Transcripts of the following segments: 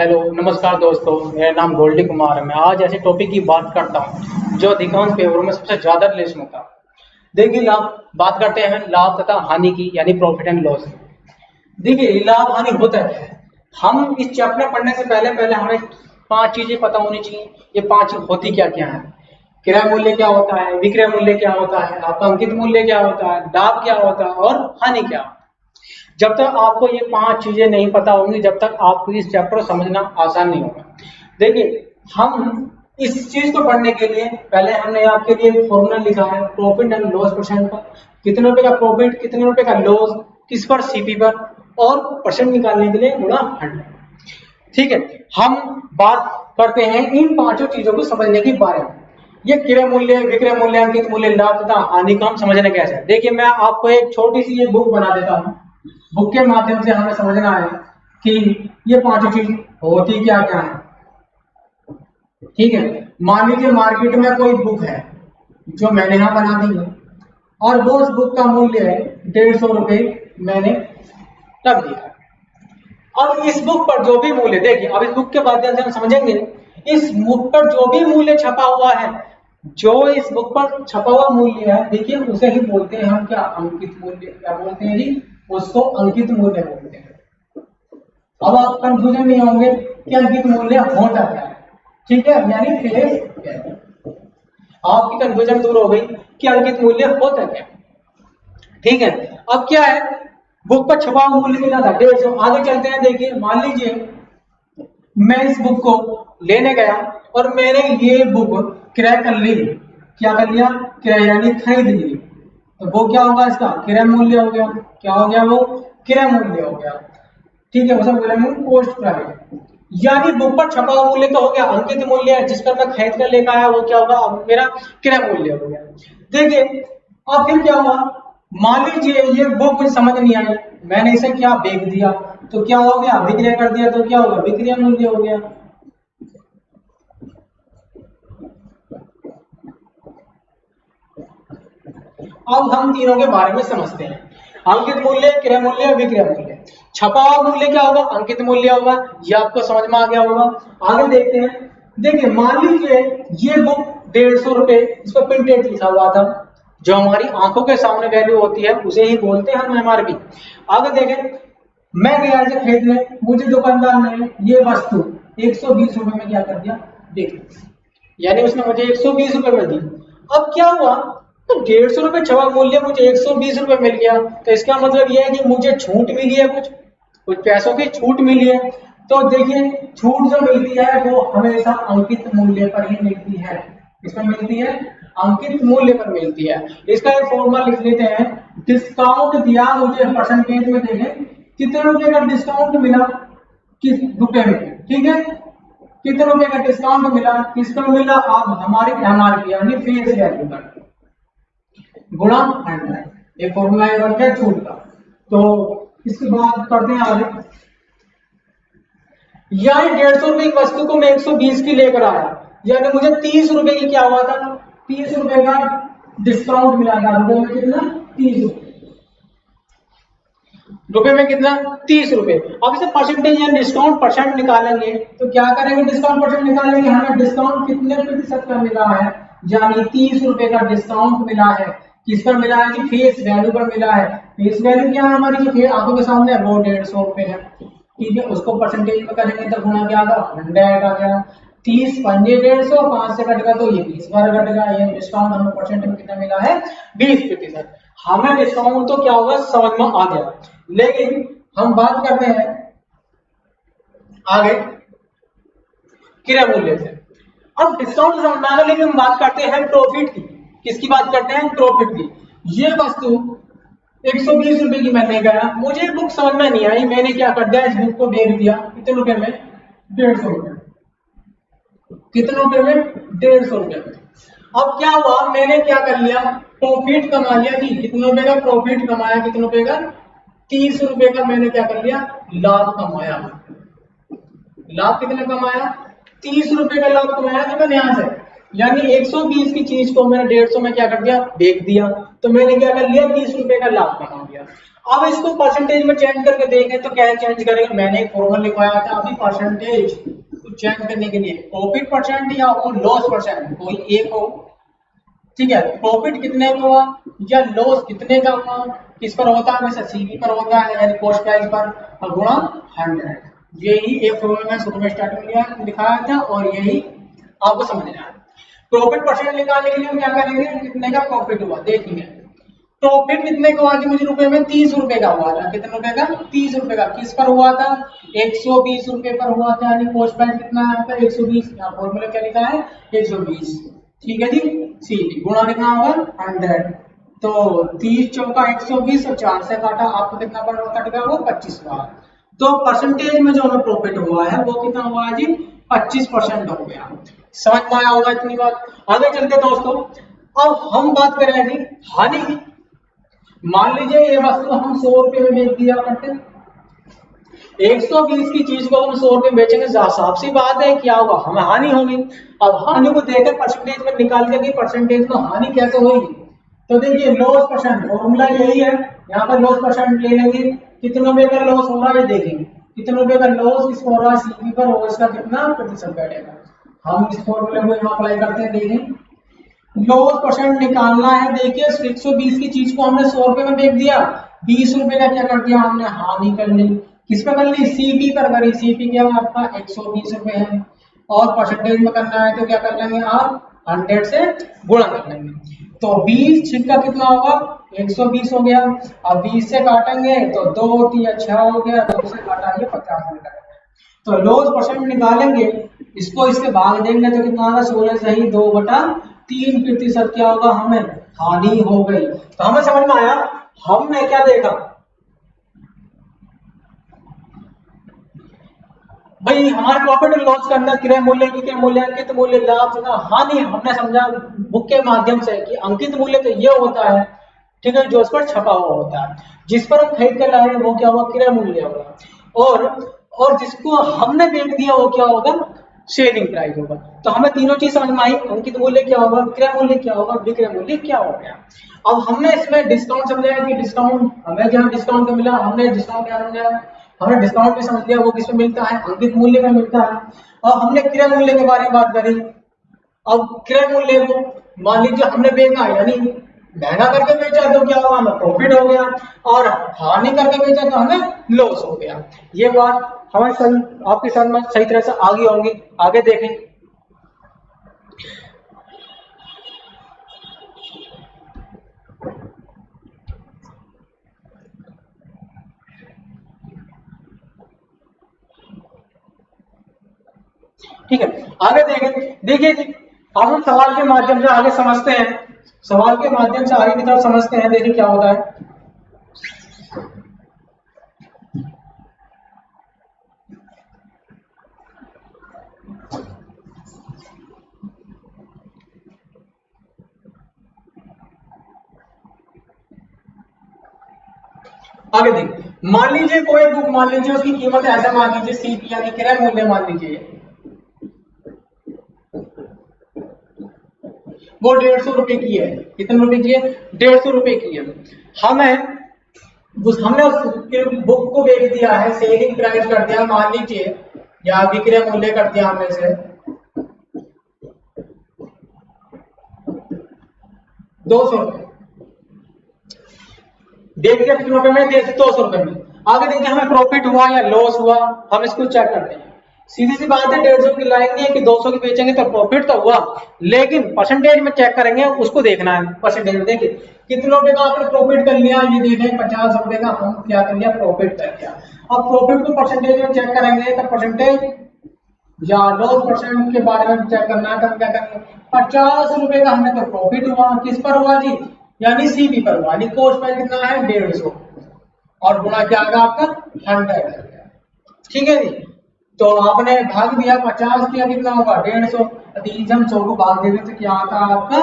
Hello नमस्कार दोस्तों, मेरा नाम गोल्डी कुमार है। मैं आज ऐसे टॉपिक की बात करता हूं जो अधिकांश पेपरों में सबसे ज्यादा रिलेशन होता है। देखिए बात करते हैं लाभ तथा हानि की, यानी प्रॉफिट एंड लॉस। देखिए लाभ हानि होता क्या है। हम इस चैप्टर पढ़ने से पहले पहले हमें 5 चीजें पता होनी चाहिए। ये 5 होती क्या क्या है। क्रय मूल्य क्या होता है, विक्रय मूल्य क्या होता है, आपका अंकित मूल्य क्या होता है, लाभ क्या होता है और हानि क्या होता है। जब तक आपको ये 5 चीजें नहीं पता होंगी, जब तक आपको इस चैप्टर को समझना आसान नहीं होगा। देखिए हम इस चीज को पढ़ने के लिए पहले हमने आपके लिए फॉर्मूला लिखा है प्रॉफिट एंड लॉस परसेंट का। कितने रुपए का प्रॉफिट, कितने रुपए का लॉस, किस पर, सीपी पर, और परसेंट निकालने के लिए गुणा 100। ठीक है, हम बात करते हैं इन 5 चीजों को समझने के बारे में। ये क्रय मूल्य, विक्रय मूल्य, अंकित मूल्य, लाभ तथा हानि को हम समझने कैसे। देखिए मैं आपको एक छोटी सी ये बुक बना देता हूँ। बुक के माध्यम से हमें समझना है कि ये 5 चीज होती क्या क्या है। ठीक है, मान लीजिए मार्केट में कोई बुक है जो मैंने यहाँ बना दी है और वो उस बुक का मूल्य है 150 रुपए, मैंने रख दिया। अब इस बुक पर जो भी मूल्य, देखिए अब इस बुक के माध्यम से हम समझेंगे, इस बुक पर जो भी मूल्य छपा हुआ है, जो इस बुक पर छपा हुआ मूल्य है, देखिए उसे ही बोलते हैं हम क्या, अंकित मूल्य। क्या बोलते हैं जी, उसको अंकित मूल्य बोलते हैं। अब आप कंफ्यूजन नहीं होंगे कि अंकित मूल्य होता क्या है। ठीक है, यानी फेस वैल्यू। आपकी कंफ्यूजन दूर हो गई कि अंकित मूल्य होता क्या। ठीक है, अब क्या है, बुक पर छपा हुआ मूल्य कितना था, 150। आगे चलते हैं। देखिए मान लीजिए मैं इस बुक को लेने गया और मैंने ये बुक क्रय कर ली। क्या कर लिया, क्रय यानी खरीद ली। तो वो क्या होगा, इसका क्रय मूल्य हो गया। क्या हो गया, वो क्रय मूल्य हो गया। ठीक है, उसे बोलेंगे पोस्ट प्राइस। यानी बुक पर छपा हुआ मूल्य तो हो गया अंकित मूल्य, जिस पर मैं खरीद कर लेकर आया वो क्या होगा, अब मेरा क्रय मूल्य हो गया। देखिए अब फिर क्या हुआ, मान लीजिए ये बुक मुझे समझ नहीं आई, मैंने इसे क्या बेच दिया, तो क्या हो गया, विक्रय कर दिया, तो क्या होगा, विक्रय मूल्य हो गया। अब हम तीनों के बारे में समझते हैं, अंकित मूल्य, क्रय मूल्य, विक्रय मूल्य। छपा हुआ मूल्य क्या होगा, अंकित मूल्य होगा। ये आपको समझ में आ गया होगा। आगे देखते हैं। देखिए मान लीजिए ये बुक 150 रुपए, इस पर प्रिंटेड लिखा हुआ था। जो हमारी आंखों के सामने वैल्यू होती है उसे ही बोलते हैं हम एमआरपी। आगे देखें, मैं गया इसे खरीदने, मुझे दुकानदार ने ये वस्तु 120 रुपए में क्या कर दिया, देख, यानी उसने मुझे 120 रुपए में दी। अब क्या हुआ, तो 150 रुपए छपा मूल्य मुझे 120 रुपए मिल गया। तो इसका मतलब यह है कि मुझे छूट मिली है, कुछ पैसों की छूट मिली है। तो देखिए छूट जो मिलती है वो हमेशा अंकित मूल्य पर ही मिलती है। किस पर मिलती है, अंकित मूल्य पर मिलती है। इसका एक फॉर्मूला लिख लेते हैं। डिस्काउंट दिया मुझे परसेंटेज में, देखें कितने रुपए का डिस्काउंट मिला, किस रुपए में। ठीक है, कितने रुपए का डिस्काउंट मिला, किस पर मिला, अब हमारी एमआरपी यानी फेस वैल्यू पर गुणा 100। एक फॉर्मूला बन गया छूट का। तो इसकी बात करते हैं आगे। यानी 150 रुपए की वस्तु को मैं 120 की लेकर आया, यानी मुझे 30 रुपए की क्या हुआ था, 30 रुपए का डिस्काउंट मिला था। रुपए में कितना, 30 रुपए। रुपए में कितना, 30 रुपए। अब इसे परसेंटेज या डिस्काउंट परसेंट निकालेंगे तो क्या करेंगे, डिस्काउंट परसेंट निकालेंगे। हमें डिस्काउंट कितने प्रतिशत का मिला है, यानी 30 रुपए का डिस्काउंट मिला है। किस पर मिला है, कि फेस वैल्यू पर मिला है। फेस वैल्यू क्या है हमारी, जो आंखों के सामने है वो 150 रुपए है। ठीक है, उसको परसेंटेज में करेंगे तो गुणा क्या आएगा, 100 आ गया। 30 पंजे 150, 5 से कटेगा तो ये 20 बार कटेगा। ये डिस्काउंट हमें परसेंट में कितना मिला है, 20%। हमें डिस्काउंट तो क्या होगा समझ में आ गया। लेकिन हम बात करते हैं आगे क्रय मूल्य से। अब डिस्काउंट समझ आ गया, लेकिन हम बात करते हैं प्रॉफिट की। किसकी बात करते हैं, प्रॉफिट की। ये वस्तु 120 रुपए की मैंने गया, मुझे बुक समझ में नहीं आई, मैंने क्या कर दिया, इस बुक को बेच दिया। कितने रुपए में, 150 रुपए। कितने रुपए में, 150 रुपए में। अब क्या हुआ, मैंने क्या कर लिया, प्रॉफिट कमा लिया। कि कितने रुपए का प्रॉफिट कमाया, कितने रुपए का, 30 रुपए का मैंने क्या कर लिया, लाभ कमाया। लाभ कितना कमाया, 30 रुपए का लाभ कमाया कि मैंने यहां से, यानी 120 की चीज को मैंने 150 में क्या कर दिया, बेच दिया। तो मैंने क्या कर लिया, 30 रुपए का लाभ कमा लिया। अब इसको परसेंटेज में चेंज करके देखें तो क्या चेंज करेंगे, मैंने एक फॉर्मूला लिखवाया था अभी परसेंटेज को चेंज करने के लिए, प्रॉफिट परसेंट या वो लॉस परसेंट, कोई एक हो, ठीक है। प्रॉफिट कितने का हुआ या लॉस कितने का हुआ, किस पर होता है, हमेशा सीपी पर होता है यानी कॉस्ट प्राइस पर, और गुणा 100। यही एक फॉर्मूला में शुरू में स्टार्टिंग में दिखाया था और यही आपको समझना है। प्रॉफिट परसेंट निकालने के लिए हम क्या करेंगे, कितने का प्रॉफिट हुआ देखेंगे। प्रॉफिट कितने का हुआ जी मुझे रुपए में, 30 रुपए का हुआ था। कितने रुपए का, 30 रुपए का। किस पर हुआ था, 120 रुपए पर हुआ था, यानी कॉस्ट प्राइस कितना है आपका 120। यहाँ फॉर्मूला क्या लिखा है 120, ठीक है जी। सी गुणा कितना होगा 100, तो 30 चौका 120 और 4 से काटा, आपको कितना कट गया वो 25 हुआ। तो परसेंटेज में जो हमें प्रॉफिट हुआ है वो कितना हुआ है जी 25% हो गया। समझ में आया होगा इतनी बात। आगे चलते दोस्तों, अब हम बात कर रहे हैं जी हानि की। मान लीजिए ये वस्तु हम 100 रुपए में बेच दिया करते, 120 की चीज को हम 100 रुपए में बेचेंगे, साफ सी बात है क्या होगा, हमें हानि होगी। अब हानि को देखकर परसेंटेज में निकाल के परसेंटेज में हानि कैसे होगी, तो देखिए लॉस परसेंट फॉर्मूला यही है, यहाँ पर लॉस परसेंट ले लेंगे, कितने रुपए का लॉस हो रहा है देखेंगे, कितने रुपए का लॉस इस हो रहा है सीपी पर और इसका कितना प्रतिशत बैठेगा। हम इस फॉर्मूले को यहाँ अप्लाई करते हैं, देखें लॉस परसेंट निकालना है। देखिए 120 की चीज को हमने 100 रुपए में बेच दिया, 20 रुपए का क्या कर दिया हमने हानि कर ली। किस पे कर ली, सीपी पर करी। सीपी क्या है आपका 120 रुपए है, और परसेंटेज में करना है तो क्या कर लेंगे आप 100 से गुणा कर लेंगे। तो 20 छिक्का कितना होगा 120 हो गया। अब 20 से काटेंगे तो 2 3 6 हो गया, 2 से काटेंगे 50 मिल जाएगा। तो लॉस परसेंट निकालेंगे, इसको इससे भाग देंगे तो कितना होगा 16 से ही 2/3% क्या होगा, हमें हानि हो गई। तो हमें समझ में आया, हमने क्या देखा भाई, हमारे प्रॉफिट एंड लॉस के अंदर क्रय मूल्य, विक्रय मूल्य, अंकित मूल्य, लाभ तथा हानि हमने समझा बुक के माध्यम से कि अंकित मूल्य तो ये होता है, ठीक है, जो उस पर छपा हुआ होता है, जिस पर हम खरीद कर लाए वो क्या होगा क्रय मूल्य होगा, और जिसको हमने बेच दिया वो क्या होगा सेलिंग प्राइस होगा। तो हमें तीनों चीज समझ में आई, अंकित मूल्य क्या होगा, क्रय मूल्य क्या होगा, विक्रय मूल्य क्या हो गया। अब हमने इसमें डिस्काउंट समझाया कि डिस्काउंट हमें जहाँ डिस्काउंट मिला, हमने डिस्काउंट क्या समझाया, हमने डिस्काउंट भी समझ लिया वो किसमें मिलता है, अंकित मूल्य में मिलता है। और हमने क्रय मूल्य के बारे में बात करी। अब क्रय मूल्य को मान लीजिए हमने बेचा, यानी महंगा करके बेचा तो क्या होगा हमें प्रॉफिट हो गया, और हानि करके बेचा तो हमें लॉस हो गया। ये बात हमारे सही आपके साथ में सही तरह से आगे होंगी। आगे देखें, ठीक है, आगे देखें। देखिए जी अब हम सवाल के माध्यम से आगे समझते हैं, सवाल के माध्यम से आगे की तरफ समझते हैं। देखिए क्या होता है, आगे देखिए, मान लीजिए कोई बुक, मान लीजिए उसकी कीमत ऐसा मान लीजिए सीपी यानी क्रय मूल्य मान लीजिए वो 150 रुपए की है। कितने रुपए की है 150 रुपए की है। हमने उस बुक को बेच दिया है, सेलिंग प्राइस कर दिया मान लीजिए, या विक्रय मूल्य कर दिया हमने से 200 रुपए, देख दिया कितने रुपए में, 200 रुपए में। आगे देखिए हमें प्रॉफिट हुआ या लॉस हुआ, हम इसको चेक करते हैं। सीधी सी बात है 150 की लाएंगे कि 200 की बेचेंगे तो प्रॉफिट तो हुआ, लेकिन परसेंटेज में चेक करेंगे, उसको देखना है परसेंटेज में। देखिए कितने रुपए का आपने प्रॉफिट कर लिया, ये देखें 50 रुपए का हम क्या कर लिया प्रॉफिट कर लिया। अब प्रॉफिट को परसेंटेज में चेक करेंगे तो परसेंटेज या लॉस परसेंट के बारे में चेक करना है तो हम क्या करेंगे 50 रुपए का हमें तो प्रॉफिट हुआ, किस पर हुआ जी, यानी सीपी पर हुआ, यानी कॉस्ट प्राइस कितना है 150, और गुणा क्या आएगा आपका 100, ठीक है जी। तो आपने भाग दिया 50 किया कितना होगा 150, 3 से हम 100 को भाग देंगे तो क्या आता है आपका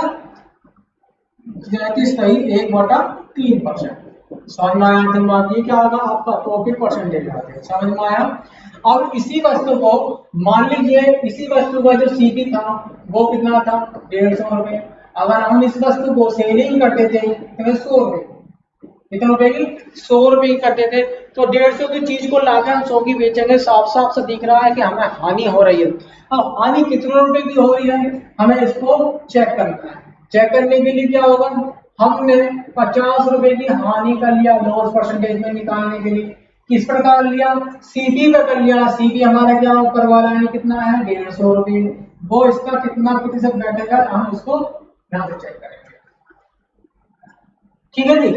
1/3%। समझ में आया बात, ये क्या होगा आपका प्रॉफिट परसेंटेज आते हैं, समझ में आया। और इसी वस्तु को मान लीजिए, इसी वस्तु का जो सीपी था वो कितना था 150 रुपए। अगर हम इस वस्तु को सेलिंग करते थे तो 100 रुपए, कितने रुपए की? 100 रुपए की करते थे। तो 150 की चीज को लाकर हम 100 की बेचेंगे, साफ साफ से दिख रहा है कि हमें हानि हो रही है। अब हानि कितने रुपए की हो रही है हमें इसको चेक करना है। चेक करने के लिए क्या होगा, हमने 50 रुपए की हानि कर लिया लॉस परसेंटेज में निकालने के लिए। किस प्रकार लिया? सीपी पे कर लिया। सीपी हमारा क्या ऊपर वाला है, कितना है? 150 रुपए। वो इसका कितना प्रतिशत बैठेगा हम इसको यहाँ से चेक करेंगे। ठीक है जी।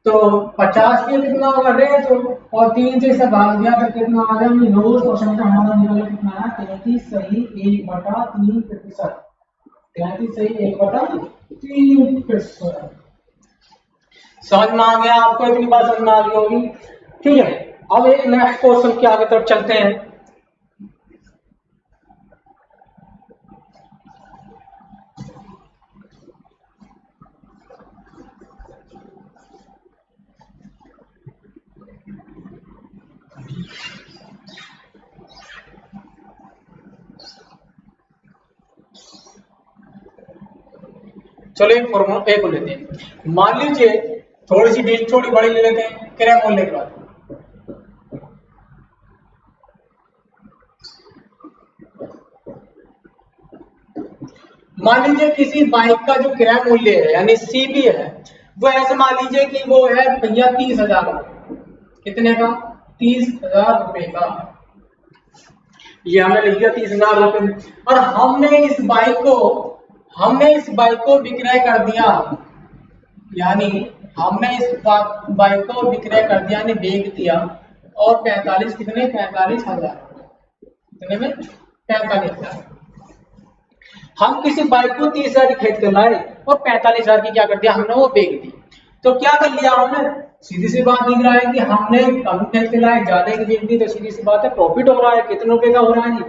तो 50 के कितना होगा? 150 और 3 से इसे भाग दिया तो कितना आ गया? लॉस परसेंटेज हमारा निकला कितना है? 33 सही 1/3%। 33 सही 1/3%। समझ में आ गया आपको? इतनी बात समझ में आ गई होगी। ठीक है, अब एक नेक्स्ट क्वेश्चन के आगे तरफ चलते हैं। चलो एक फॉर्मूला एक लेते हैं। मान लीजिए थोड़ी सी डील थोड़ी बड़ी ले लेते हैं क्रय मूल्य के बाद। मान लीजिए किसी बाइक का जो क्रय मूल्य है यानी सीपी है, वो ऐसे मान लीजिए कि वो है भैया 30,000। कितने का? 30,000 रुपए का। ये हमने लिख दिया 30,000 रुपए। और हमने इस बाइक को विक्रय कर दिया, यानी हमने इस बाइक को विक्रय कर दिया यानी बेच दिया। और 45 कितने? 45,000। कितने में? 45,000। हम किसी बाइक को 30,000 की खरीद कर लाए और 45,000 की क्या कर दिया हमने? वो बेच दी। तो क्या कर लिया हमने? सीधी सी बात दिख रहा है कि हमने कम खरीद के लाए, ज्यादा की बेच दी, तो सीधी सी बात है प्रॉफिट हो रहा है। कितने रुपए का हो रहा है?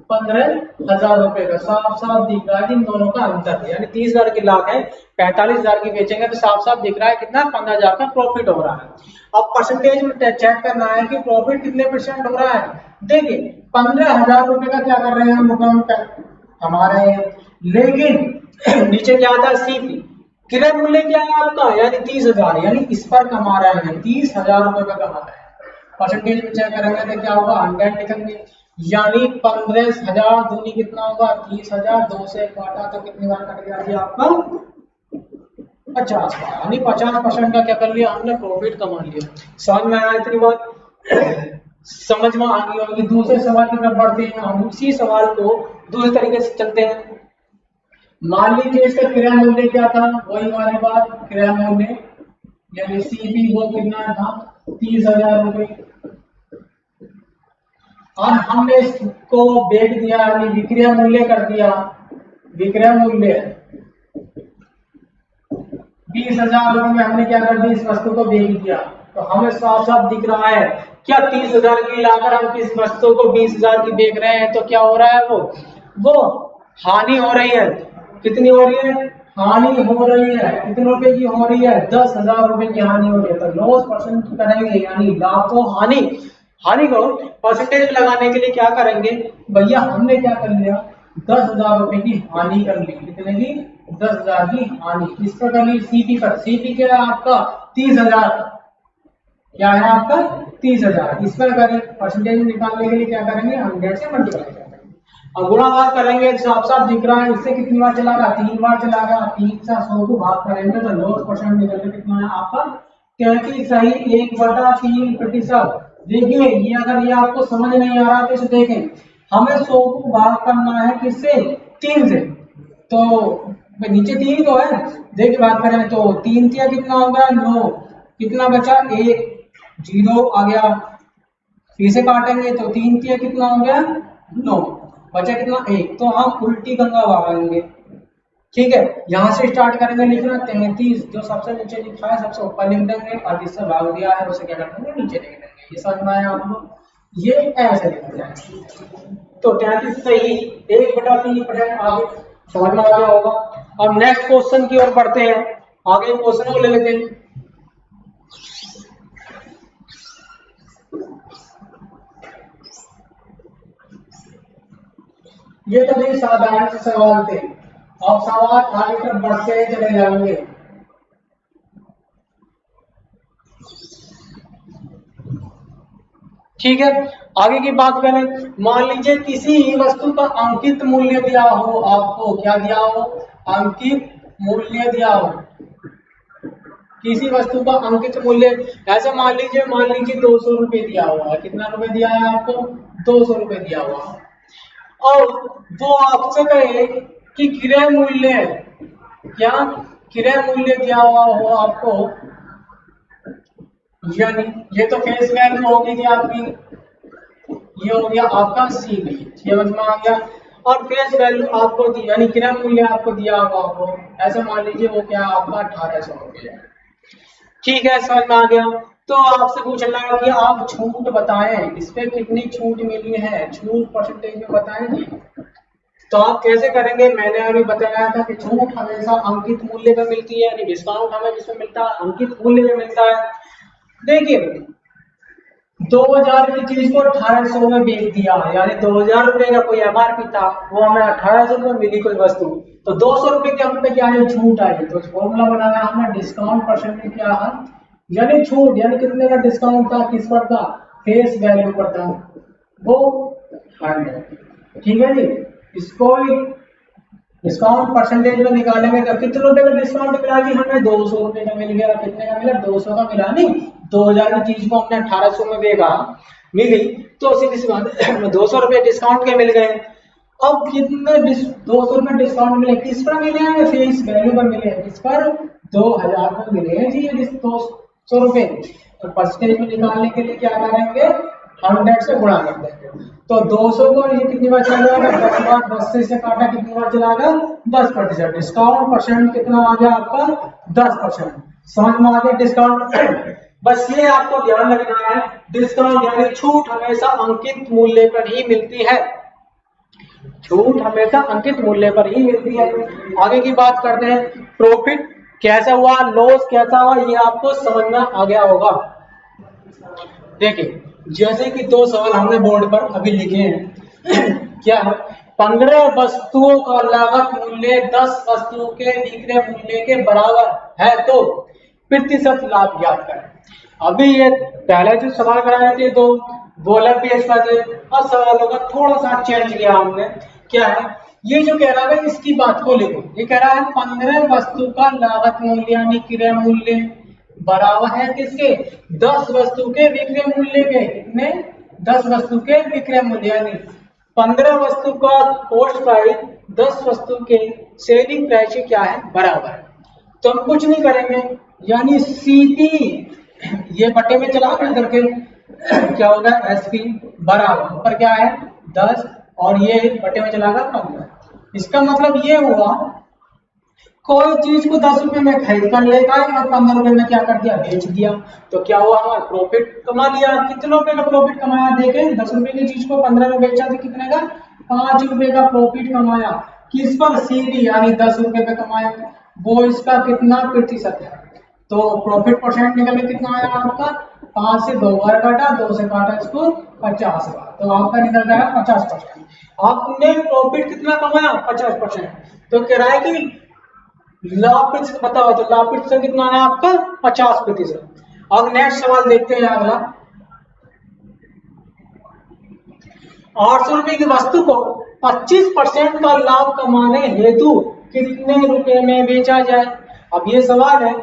15,000 रुपए का। साफ साफ दिख रहा है कि इन दोनों का अंतर है, यानी 30,000 की लाख है, 45,000 की बेचेंगे तो साफ साफ दिख रहा है कितना? 15,000 का प्रॉफिट हो रहा है। अब परसेंटेज में चेक करना है कि प्रॉफिट कितने % हो रहा है। देखिए 15,000 रुपए का क्या कर रहे हैं हम अकाउंट हमारे, लेकिन नीचे क्या आता है? सीपी क्रय मूल्य क्या है आपका? यानी 30,000, यानी इस पर कमा रहा है 30,000 रुपए का कमा रहा है। परसेंटेज में चेक करेंगे तो क्या होगा? 100 लिखेंगे, यानी 15,000 दूनी कितना होगा? 30,000। 2 से काटा तो कितनी बार कट गया जी आपका? 50 बार। यानी 50% का क्या कर लिया हमने? प्रॉफिट कमा लिया। समझ में आया इतनी बात? समझ में आ गई होगी। दूसरे सवाल की तरफ बढ़ते हैं। हम उसी सवाल को दूसरे तरीके से चलते हैं। मान लीजिए इसका क्रय मूल्य क्या था? वही वाली बात, क्रय मूल्य यानी सीपी वो कितना था? 30,000 रुपए। और हमने इसको बेच दिया यानी विक्रय मूल्य कर दिया। विक्रय मूल्य 20,000 रुपए में हमने क्या कर दिया? इस वस्तु को बेच दिया। तो हमें साफ साफ दिख रहा है क्या 30,000 की लाकर हम किस वस्तु को 20,000 की बेच रहे हैं, तो क्या हो रहा है? वो हानि हो रही है। कितनी हो रही है? हानि हो रही है। कितने रुपए की हो रही है? 10,000 रुपए की हानि हो रही है। तो लॉस परसेंट करेंगे यानी लाभ को हानि को परसेंटेज लगाने के लिए क्या करेंगे भैया? हमने क्या कर लिया? 10,000 रुपए की हानि कर ली। कितने की? 10,000 की हानि। किस पर कर ली? सीपी पर। सीपी क्या है आपका? 30,000। क्या है आपका? 30,000। इस पर करें परसेंटेज निकालने के लिए क्या करेंगे? 100 से मल्टीप्लाई करेंगे और गुणाभाग करेंगे। साफ साफ दिख रहा है। इससे कितनी बार चलागा? 3 बार चलागा। 3 से 100 को भाग करेंगे तो लॉस परसेंट निकल कितना है आपका? 33 सही 1/3%। देखिए ये अगर ये आपको समझ नहीं आ रहा तो इसे देखें। हमें 100 को भाग करना है किससे? 3 से। तो नीचे 3 तो है, देखिए भाग करें तो 3 से कितना होगा? 9। कितना बचा? 1 0 आ गया। फिर से काटेंगे तो 3 से कितना हो गया? 9। बचा कितना? 1। तो हम उल्टी गंगा बहाएंगे। ठीक है, यहां से स्टार्ट करेंगे लिखना 33। जो सबसे नीचे लिखा है सबसे ऊपर लिख देंगे और जिससे भाग दिया है उसे क्या कर देंगे? नीचे लिख देंगे। ये समझ में आया आपको? ये ऐसे लिखा जाए तो 33 सही 1/3%। आगे समझ में आ गया होगा। अब नेक्स्ट क्वेश्चन की ओर बढ़ते हैं। आगे क्वेश्चन को ले लेते हैं। ये तो भी साधारण से सवाल थे। अब सवाल आगे तक बढ़ते चले जाएंगे। ठीक है, आगे की बात करें, मान लीजिए किसी वस्तु का अंकित मूल्य दिया हो आपको, क्या दिया हो, अंकित मूल्य दिया हो, किसी वस्तु का अंकित मूल्य, ऐसे मान लीजिए 200 रुपए दिया हुआ है, कितना रुपए दिया है आपको, 200 रुपए दिया हुआ है, और वो आपसे कहे कि क्रय मूल्य, क्या क्रय मूल्य दिया हुआ हो आपको, यानी ये तो फेस वैल्यू होगी थी आपकी, ये हो गया आपका सी बी, समझ में आ गया, और फेस वैल्यू आपको दी, यानी क्रय मूल्य आपको दिया होगा आपको, ऐसे मान लीजिए वो क्या आपका 1800 रुपये, ठीक है, समझ में आ गया। तो आपसे पूछ रहा है कि आप छूट बताएं, इस पे कितनी छूट मिली है, छूट परसेंटेज में बताएं जी। तो आप कैसे करेंगे, मैंने अभी बताया था कि छूट हमेशा अंकित मूल्य पे मिलती है, यानी डिस्काउंट हमें जिसमें मिलता है अंकित मूल्य में मिलता है। देखिए 2000 की चीज को 1800 में बेच दिया, यानी 2000 रुपए का कोई एमआरपी था, वो हमें 1800 में मिली कोई वस्तु, तो 200 रुपए के हम पे क्या है, छूट आई, तो फॉर्मूला बनाया हमने डिस्काउंट परसेंटेज क्या है, यानी छूट, यानी कितने का डिस्काउंट था, किस पर था, फेस वैल्यू पर था, वो 100, ठीक है जी। इसको डिस्काउंट परसेंटेज में निकालेंगे तो कितने रुपए का डिस्काउंट मिला जी, हमें 200 रुपए का मिल गया, कितने का मिला, 200 का मिला, नहीं 2000 की चीज को हमने 1800 में बेचा, मिली, तो सीधी सी बात 200 रुपए डिस्काउंट के मिल गए। अब कितने 200 रुपए डिस्काउंट मिले, किस पर मिले हैं, फेस वैल्यू पर मिले हैं, किस पर, 2000 पर मिले हैं जी ये 200 रुपए, तो परसेंटेज में निकालने के लिए क्या करेंगे, 100 से गुणा कर देंगे, तो 200 को ये कितनी बार चला जाएगा, 10 बार, 10 से काटा कितनी बार चलाएगा, 10%, डिस्काउंट परसेंट कितना आ गया आपका, 10%, समझ में आ गया डिस्काउंट। बस ये आपको ध्यान रखना है, डिस्काउंट यानी छूट हमेशा अंकित मूल्य पर ही मिलती है, छूट हमेशा अंकित मूल्य पर ही मिलती है। आगे की बात करते हैं, प्रॉफिट कैसा हुआ, लॉस कैसा हुआ, ये आपको समझना आ गया होगा। देखिए जैसे कि 2 सवाल हमने बोर्ड पर अभी लिखे हैं क्या है, 15 वस्तुओं का लागत मूल्य 10 वस्तुओं के विक्रय मूल्य के बराबर है तो प्रतिशत लाभ ज्ञात करें। अभी ये पहले जो सवाल कराए थे दो बोलर पेज पर थे, और सवालों का थोड़ा सा चेंज किया हमने, क्या है ये जो कह रहा है इसकी बात को लिखो, ये कह रहा है 15 वस्तु का लागत मूल्य यानी क्रय मूल्य बराबर है किसके, 10 वस्तु के विक्रय मूल्य के, कितने, 10 वस्तु के विक्रय मूल्य, यानी 15 वस्तु का कॉस्ट प्राइस 10 वस्तु के सेलिंग प्राइस के क्या है, बराबर है। तो हम कुछ नहीं करेंगे, यानी सीधी ये बटे में चला करके क्या होगा, एसपी बराबर ऊपर क्या है 10 और ये बटे में चलागा 15। इसका मतलब ये हुआ कोई चीज को 10 रुपए में खरीद कर लेगा और 15 रुपए में क्या कर दिया, बेच दिया, तो क्या हुआ, हमारा प्रॉफिट कमा लिया। कितने रुपए का प्रॉफिट कमाया, देखें 10 रुपए की चीज को 15 में बेचा तो कितने का, 5 रुपए का प्रॉफिट कमाया, किस पर, सीधी यानी 10 रुपए पे कमाया, वो इसका कितना प्रतिशत है, तो प्रॉफिट परसेंट निकल के कितना आया आपका, 5 से 2 बार काटा, 2 से काटा इसको 50 बार, तो आपका निकल जाएगा 50%। आपने प्रॉफिट कितना कमाया, 50%, तो किराए की लाभ प्रतिशत बताओ, तो लाभ प्रतिशत कितना है आपका 50%। अब नेक्स्ट सवाल देखते हैं अगला, 800 रुपए की वस्तु को 25% का लाभ कमाने हेतु कितने रुपए में बेचा जाए। अब ये सवाल है,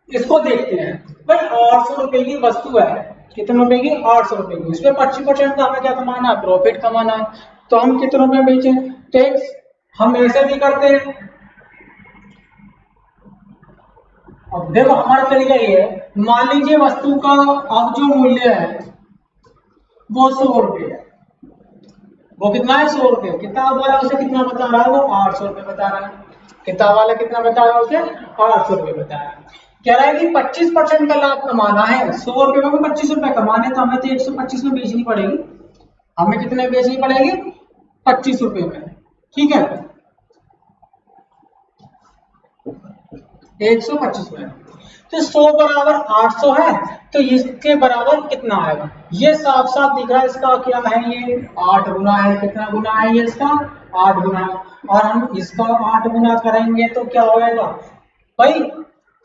इसको देखते हैं भाई, 800 रुपए की वस्तु है, कितने रुपए की, 800 रुपए की, इसमें 25% का हमें क्या कमाना है, प्रॉफिट कमाना है, तो हम कितने रुपए बेचे, टैक्स हम ऐसे भी करते हैं। अब देखो हमारा तरीका ये है, मान लीजिए वस्तु का अब जो मूल्य है वो 100 रुपए है, वो कितना है, 100 रुपए, किताब वाला उसे कितना बता रहा है, वो 800 रुपए बता रहा है, किताब वाला कितना बता रहा है, उसे 800 रुपए बता रहा है। कह रहा है कि 25% का लाभ कमाना है, 100 रुपए में 25 रुपए कमाने, तो हमें तो 125 में बेचनी पड़ेगी, हमें कितने में बेचनी पड़ेगी, 25 रुपए में, ठीक है, 125 में, तो 100 बराबर 800 है, तो इसके बराबर कितना आएगा, ये साफ साफ दिख रहा है, इसका क्या है, ये 8 गुना है, कितना गुना है ये इसका, 8 गुना है, और हम इसका 8 गुना करेंगे तो क्या होगा भाई,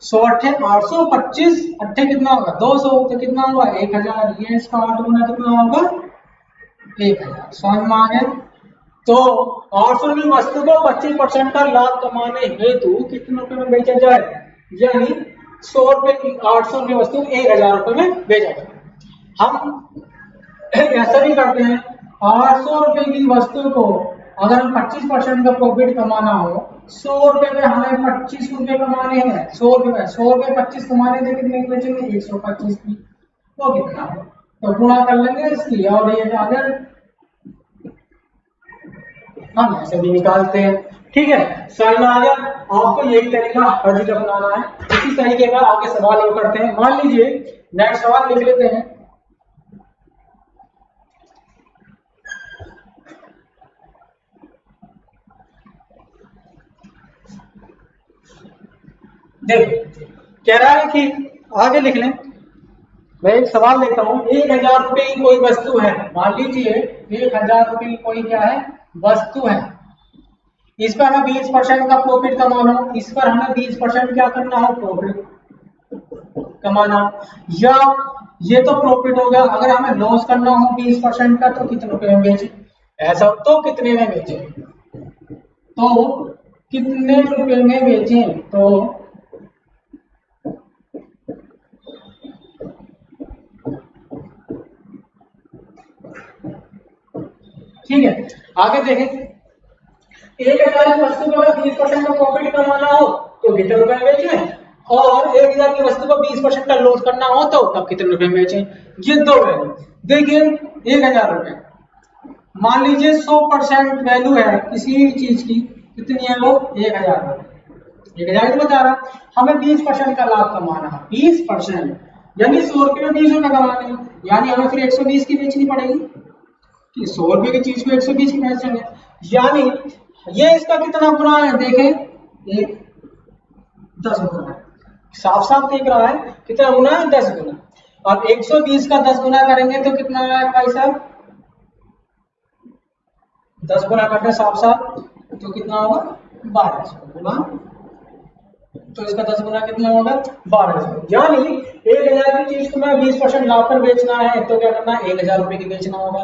100 अट्ठे 800, 25 अट्ठे कितना होगा 200, तो कितना होगा 1000। ये इसका 8 गुना कितना होगा 1000। समझ में आ गया। तो 800 की वस्तु को 25% का लाभ कमाने हेतु कितने रुपए में बेचा जाए, यानी 100 रुपए की 800 की वस्तु 1000 रुपए में बेचा जाए। हम ऐसा भी करते हैं, 800 रुपए की वस्तु को अगर हम 25% का प्रॉफिट कमाना हो, 100 रुपए में हमें 25 रुपए कमाने हैं, 100 रुपए 25 कमाने थे, कितने की बेचेंगे 125 की, तो कितना हो, तो गुणा कर लेंगे इसकी, और ये अगर हम ऐसे भी निकालते हैं। ठीक है, समझ में आ गया। आपको यही तरीका हर जगह अपनाना है। इसी तरीके का आगे सवाल और करते हैं। मान लीजिए नेक्स्ट सवाल लिख लेते हैं। देखो कह रहा है कि आगे लिख लें, मैं एक सवाल लेता हूं। 1000 रुपए की कोई वस्तु है, मान लीजिए 1000 रुपए की कोई क्या है वस्तु है, इस पर हमें 20% का प्रॉफिट कमाना हो, इस पर हमें 20% क्या करना हो प्रॉफिट कमाना, या ये तो प्रॉफिट हो गया, अगर हमें लॉस करना हो 20% का तो कितने रुपए में बेचे, ऐसा तो कितने में बेचे, तो कितने रुपए में बेचे, तो ठीक है। आगे देखें, 1000 की वस्तु को 20% का प्रॉफिट कमाना हो तो कितने रुपए में बेचे, और 1000 की वस्तु को 20% का लॉस करना हो तो तब कितने रुपए में बेचे। ये दो वैल्यू देखिए, 1000 रुपए, मान लीजिए 100% वैल्यू है किसी भी चीज की, कितनी है वो 1000 रुपए, 1000 तो बता रहा, हमें 20% का लाभ कमाना है, 20% यानी 100 रुपए में 20 रुपए कमाने हैं, यानी हमें फिर 120 की बेचनी पड़ेगी, कि 100 रुपए की चीज को 120 की बेचेंगे, यानी ये इसका कितना गुना है, देखें एक 10 गुना, साफ साफ दिख रहा है कितना गुना है 10 गुना। अब 120 का 10 गुना करेंगे तो कितना आएगा भाई साहब, 10 गुना करते हैं साफ साफ तो कितना होगा 1200 गुना, तो इसका 10 गुना कितना होगा 1200, यानी 1000 की चीज को मैं 20% लाभ पर बेचना है तो क्या करना है 1000 रुपए की बेचना होगा।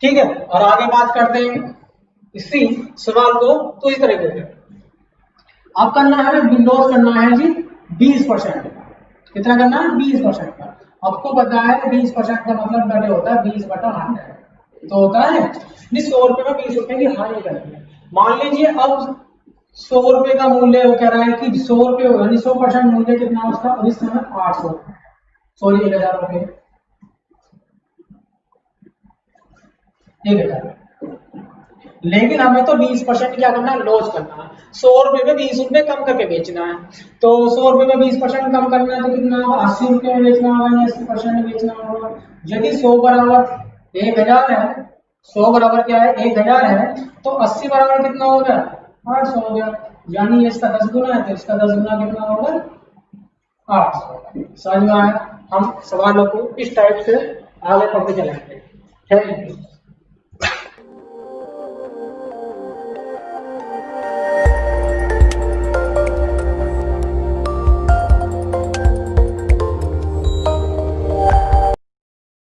ठीक है, और आगे बात करते हैं इसी सवाल को, तो इस तरीके से अब करना है लॉस करना है जी 20%, कितना करना है 20% का। आपको पता है 20% का मतलब बड़े होता है 20/100, तो होता है 100 रुपए में 20 रुपए की हानि करनी है। मान लीजिए अब 100 रुपए का मूल्य वो कह रहा है कि 100 रुपए होगा, 100% मूल्य कितना उसका इस समय 800, सॉरी 1000 रुपए, 1000, लेकिन हमें तो 20% क्या करना है लॉस करना है, 100 रुपए में 20 रुपए कम करके बेचना है, तो 100 रुपए में 20% कम करना है तो कितना होगा 80 रुपए में बेचना होगा या 80% में बेचना होगा। यदि 100 बराबर 1000 है, 100 बराबर क्या है 1000 है, तो 80 बराबर कितना हो गया 800 हो गया, यानी इसका 10 गुना है तो इसका 10 गुना कितना होगा 800। समझ में आया। हम सवालों को इस टाइप से आगे पढ़ते चलेंगे। Thank you.